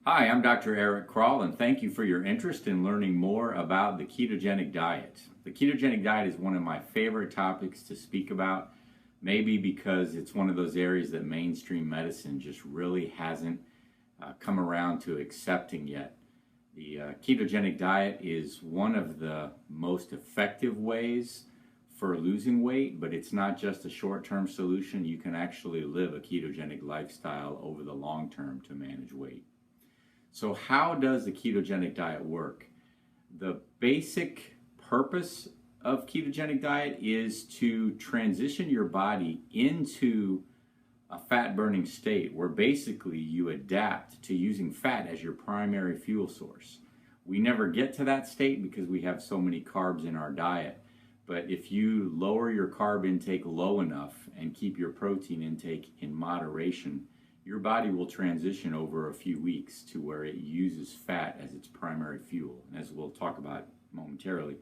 Hi, I'm Dr. Erik Crall, and thank you for your interest in learning more about the ketogenic diet. The ketogenic diet is one of my favorite topics to speak about, maybe because it's one of those areas that mainstream medicine just really hasn't come around to accepting yet. The ketogenic diet is one of the most effective ways for losing weight, but it's not just a short-term solution. You can actually live a ketogenic lifestyle over the long term to manage weight. So how does the ketogenic diet work? The basic purpose of ketogenic diet is to transition your body into a fat burning state where basically you adapt to using fat as your primary fuel source. We never get to that state because we have so many carbs in our diet. But if you lower your carb intake low enough and keep your protein intake in moderation, your body will transition over a few weeks to where it uses fat as its primary fuel. And as we'll talk about momentarily,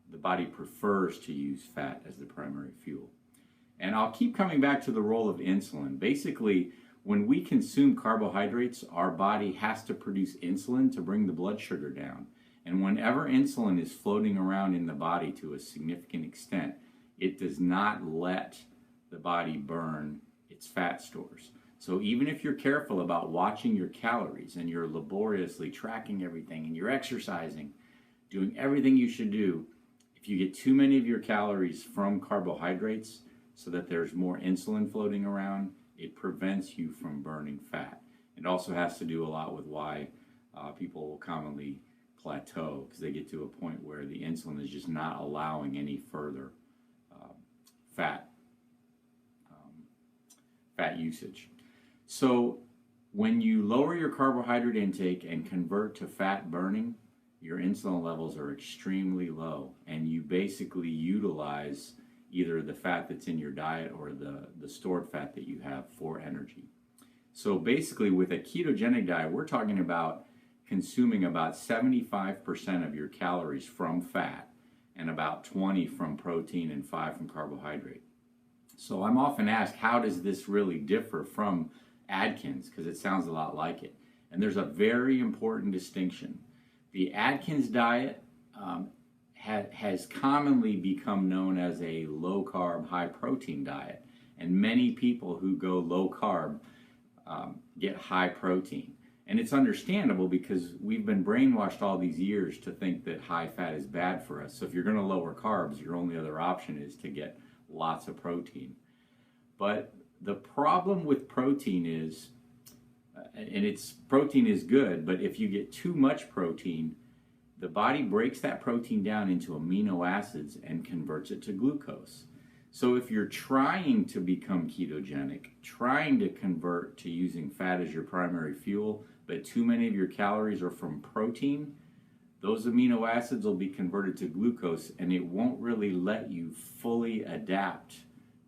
the body prefers to use fat as the primary fuel. And I'll keep coming back to the role of insulin. Basically, when we consume carbohydrates, our body has to produce insulin to bring the blood sugar down. And whenever insulin is floating around in the body to a significant extent, it does not let the body burn its fat stores. So even if you're careful about watching your calories and you're laboriously tracking everything and you're exercising, doing everything you should do, if you get too many of your calories from carbohydrates so that there's more insulin floating around, it prevents you from burning fat. It also has to do a lot with why people will commonly plateau, because they get to a point where the insulin is just not allowing any further fat usage. So when you lower your carbohydrate intake and convert to fat burning, your insulin levels are extremely low, and you basically utilize either the fat that's in your diet or the stored fat that you have for energy. So basically with a ketogenic diet, we're talking about consuming about 75% of your calories from fat and about 20 from protein and 5 from carbohydrate. So I'm often asked, how does this really differ from Atkins? Because it sounds a lot like it. And there's a very important distinction. The Atkins diet has commonly become known as a low-carb, high-protein diet. And many people who go low-carb get high protein. And it's understandable because we've been brainwashed all these years to think that high fat is bad for us. So if you're going to lower carbs, your only other option is to get lots of protein. But the problem with protein is, protein is good, but if you get too much protein, the body breaks that protein down into amino acids and converts it to glucose. So if you're trying to become ketogenic, trying to convert to using fat as your primary fuel, but too many of your calories are from protein, those amino acids will be converted to glucose, and it won't really let you fully adapt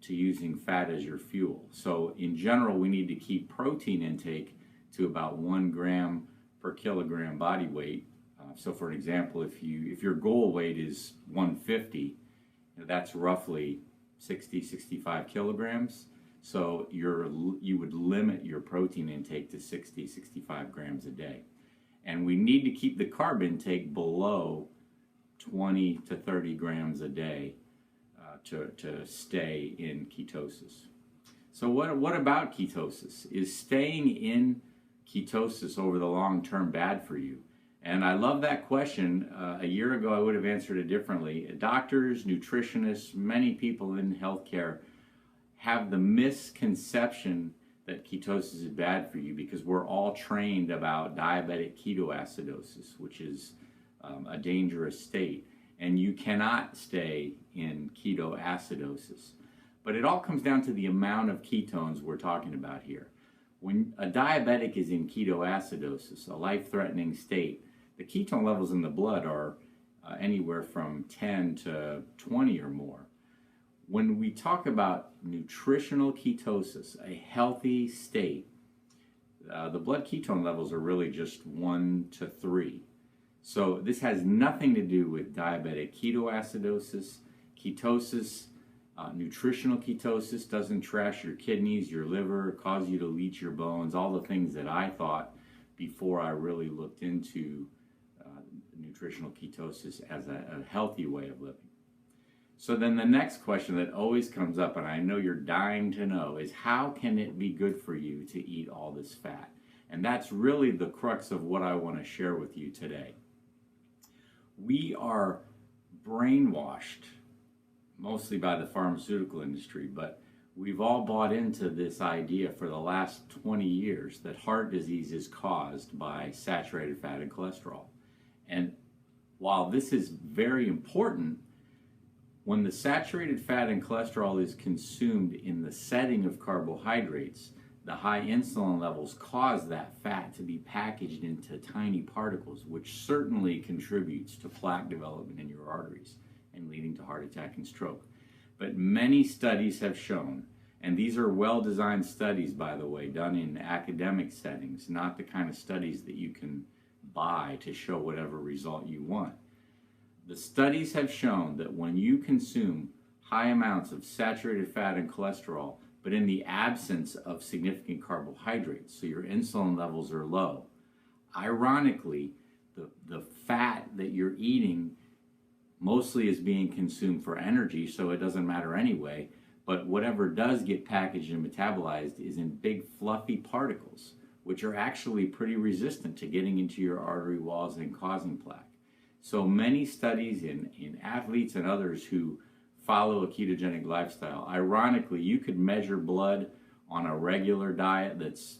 to using fat as your fuel. So in general, we need to keep protein intake to about 1 gram per kilogram body weight. So for an example, if your goal weight is 150, that's roughly 65 kilograms. So you would limit your protein intake to 65 grams a day. And we need to keep the carb intake below 20 to 30 grams a day to stay in ketosis. So what about ketosis? Is staying in ketosis over the long term bad for you? And I love that question. A year ago, I would have answered it differently. Doctors, nutritionists, many people in healthcare have the misconception that ketosis is bad for you because we're all trained about diabetic ketoacidosis, which is a dangerous state. And you cannot stay in ketoacidosis. But it all comes down to the amount of ketones we're talking about here. When a diabetic is in ketoacidosis, a life-threatening state, the ketone levels in the blood are anywhere from 10 to 20 or more. When we talk about nutritional ketosis, a healthy state, the blood ketone levels are really just 1 to 3. So this has nothing to do with diabetic ketoacidosis. Ketosis, nutritional ketosis doesn't trash your kidneys, your liver, cause you to leach your bones, all the things that I thought before I really looked into nutritional ketosis as a healthy way of living. So then the next question that always comes up, and I know you're dying to know, is how can it be good for you to eat all this fat? And that's really the crux of what I want to share with you today. We are brainwashed, mostly by the pharmaceutical industry, but we've all bought into this idea for the last 20 years that heart disease is caused by saturated fat and cholesterol. And while this is very important, when the saturated fat and cholesterol is consumed in the setting of carbohydrates, the high insulin levels cause that fat to be packaged into tiny particles, which certainly contributes to plaque development in your arteries and leading to heart attack and stroke. But many studies have shown, and these are well-designed studies, by the way, done in academic settings, not the kind of studies that you can buy to show whatever result you want. The studies have shown that when you consume high amounts of saturated fat and cholesterol, but in the absence of significant carbohydrates, so your insulin levels are low, ironically, the fat that you're eating mostly is being consumed for energy, so it doesn't matter anyway, but whatever does get packaged and metabolized is in big fluffy particles, which are actually pretty resistant to getting into your artery walls and causing plaque. So many studies in athletes and others who follow a ketogenic lifestyle, ironically, you could measure blood on a regular diet that's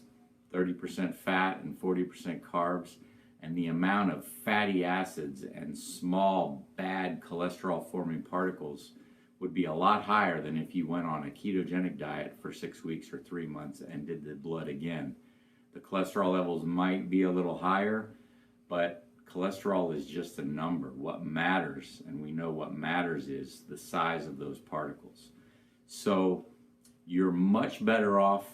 30% fat and 40% carbs, and the amount of fatty acids and small bad cholesterol forming particles would be a lot higher than if you went on a ketogenic diet for 6 weeks or 3 months and did the blood again. The cholesterol levels might be a little higher, but cholesterol is just a number. What matters, and we know what matters, is the size of those particles. So you're much better off,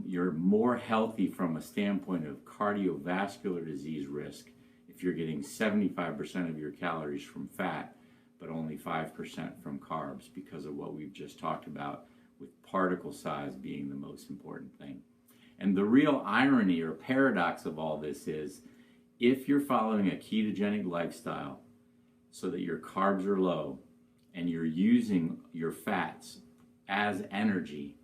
you're more healthy from a standpoint of cardiovascular disease risk if you're getting 75% of your calories from fat, but only 5% from carbs, because of what we've just talked about, with particle size being the most important thing. And the real irony or paradox of all this is, if you're following a ketogenic lifestyle so that your carbs are low and you're using your fats as energy,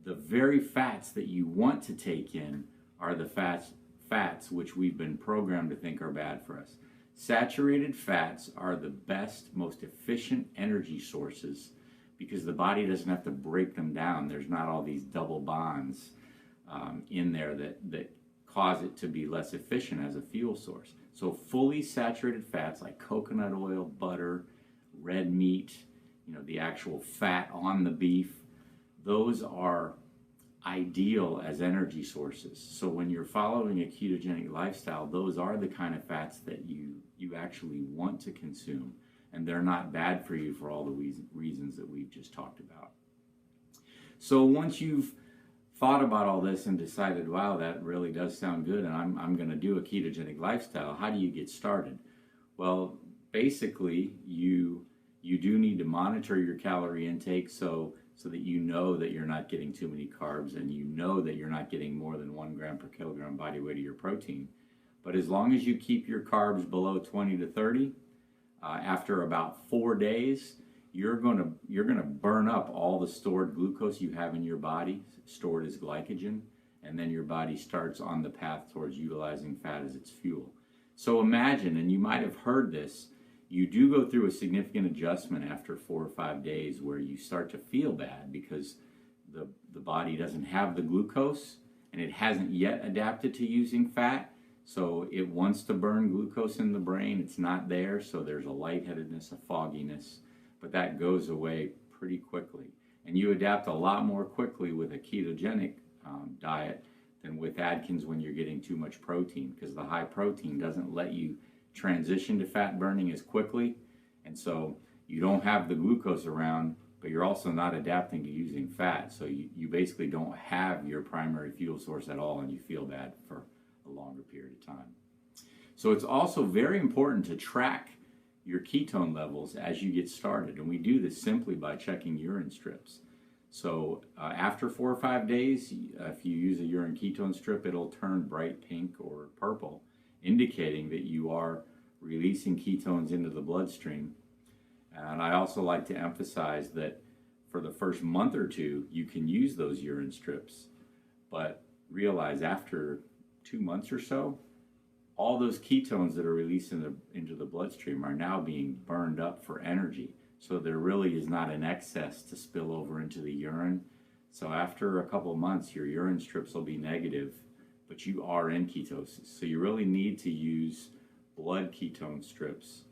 the very fats that you want to take in are the fats which we've been programmed to think are bad for us. Saturated fats are the best, most efficient energy sources because the body doesn't have to break them down. There's not all these double bonds in there that cause it to be less efficient as a fuel source. So fully saturated fats like coconut oil, butter, red meat, the actual fat on the beef, those are ideal as energy sources. So when you're following a ketogenic lifestyle, those are the kind of fats that you actually want to consume, and they're not bad for you for all the reasons that we've just talked about. So once you've thought about all this and decided, wow, that really does sound good, and I'm going to do a ketogenic lifestyle, how do you get started? Well, basically, you do need to monitor your calorie intake so that you know that you're not getting too many carbs, and you know that you're not getting more than 1 gram per kilogram body weight of your protein. But as long as you keep your carbs below 20 to 30, after about 4 days, you're gonna burn up all the stored glucose you have in your body, stored as glycogen, and then your body starts on the path towards utilizing fat as its fuel. So imagine, and you might have heard this, you do go through a significant adjustment after 4 or 5 days where you start to feel bad because the body doesn't have the glucose and it hasn't yet adapted to using fat. So it wants to burn glucose in the brain. It's not there, so there's a lightheadedness, a fogginess, but that goes away pretty quickly. And you adapt a lot more quickly with a ketogenic diet than with Atkins when you're getting too much protein, because the high protein doesn't let you transition to fat burning as quickly, and so you don't have the glucose around, but you're also not adapting to using fat, so you basically don't have your primary fuel source at all, and you feel bad for a longer period of time. So it's also very important to track your ketone levels as you get started, and we do this simply by checking urine strips. So after 4 or 5 days, if you use a urine ketone strip, it'll turn bright pink or purple, indicating that you are releasing ketones into the bloodstream. And I also like to emphasize that for the first month or two, you can use those urine strips, but realize after 2 months or so, all those ketones that are released into the bloodstream are now being burned up for energy. So there really is not an excess to spill over into the urine. So after a couple of months, your urine strips will be negative, but you are in ketosis. So you really need to use blood ketone strips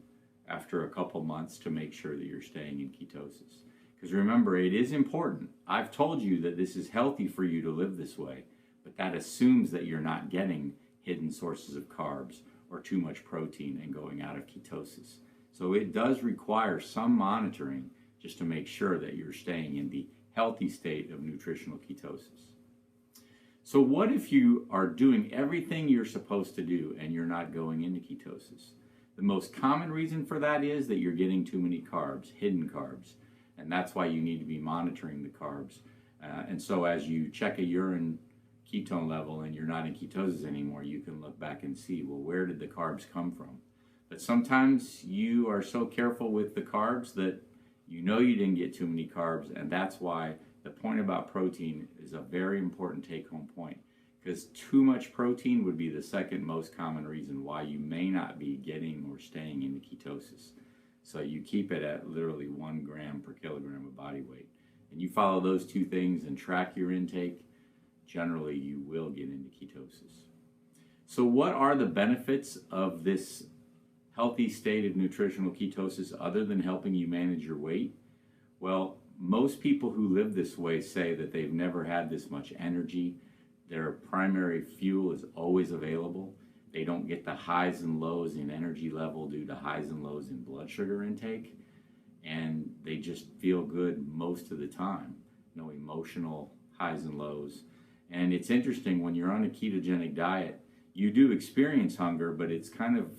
after a couple months to make sure that you're staying in ketosis. Because remember, it is important. I've told you that this is healthy for you to live this way, but that assumes that you're not getting hidden sources of carbs or too much protein and going out of ketosis. So it does require some monitoring just to make sure that you're staying in the healthy state of nutritional ketosis. So what if you are doing everything you're supposed to do and you're not going into ketosis? The most common reason for that is that you're getting too many carbs, hidden carbs, and that's why you need to be monitoring the carbs. And so as you check a urine ketone level and you're not in ketosis anymore, you can look back and see, well, where did the carbs come from? But sometimes you are so careful with the carbs that you know you didn't get too many carbs, and that's why the point about protein is a very important take-home point, because too much protein would be the second most common reason why you may not be getting or staying into ketosis. So you keep it at literally 1 gram per kilogram of body weight. And you follow those two things and track your intake, generally you will get into ketosis. So what are the benefits of this healthy state of nutritional ketosis other than helping you manage your weight? Well, most people who live this way say that they've never had this much energy. Their primary fuel is always available. They don't get the highs and lows in energy level due to highs and lows in blood sugar intake. And they just feel good most of the time. No emotional highs and lows. And it's interesting, when you're on a ketogenic diet, you do experience hunger, but it's kind of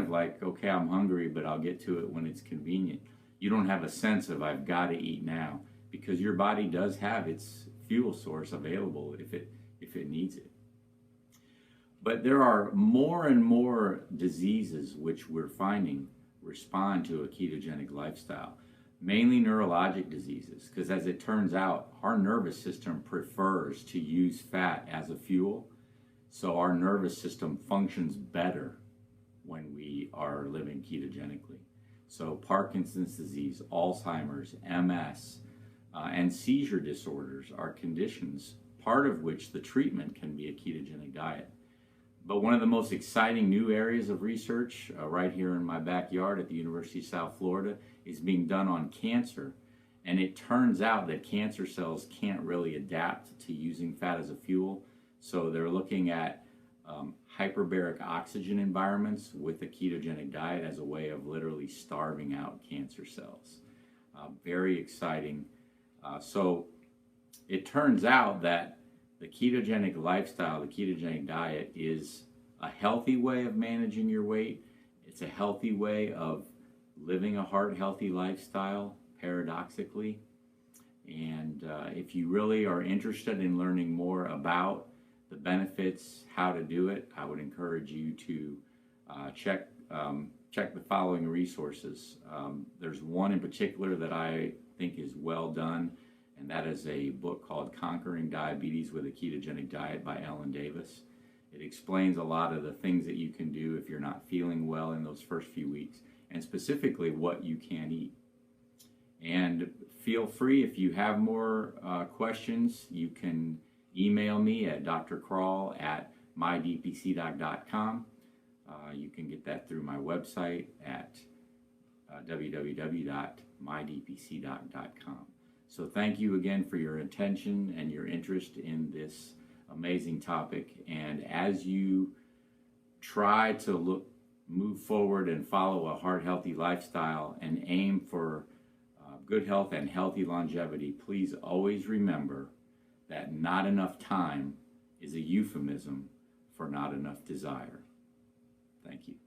like, okay, I'm hungry, but I'll get to it when it's convenient. You don't have a sense of I've got to eat now, because your body does have its fuel source available if it needs it. But there are more and more diseases which we're finding respond to a ketogenic lifestyle, mainly neurologic diseases, because as it turns out, our nervous system prefers to use fat as a fuel, so our nervous system functions better when we are living ketogenically. So Parkinson's disease, Alzheimer's, MS, and seizure disorders are conditions, part of which the treatment can be a ketogenic diet. But one of the most exciting new areas of research right here in my backyard at the University of South Florida is being done on cancer. And it turns out that cancer cells can't really adapt to using fat as a fuel. So they're looking at hyperbaric oxygen environments with a ketogenic diet as a way of literally starving out cancer cells. Very exciting. So it turns out that the ketogenic lifestyle, the ketogenic diet, is a healthy way of managing your weight. It's a healthy way of living a heart-healthy lifestyle, paradoxically. And if you really are interested in learning more about the benefits, how to do it, I would encourage you to check the following resources. There's one in particular that I think is well done, and that is a book called Conquering Diabetes with a Ketogenic Diet by Ellen Davis. It explains a lot of the things that you can do if you're not feeling well in those first few weeks, and specifically what you can eat. And feel free, if you have more questions, you can email me at drcrall@mydpcdoc.com. You can get that through my website at www.mydpcdoc.com. So thank you again for your attention and your interest in this amazing topic. And as you try to move forward and follow a heart-healthy lifestyle and aim for good health and healthy longevity, please always remember that not enough time is a euphemism for not enough desire. Thank you.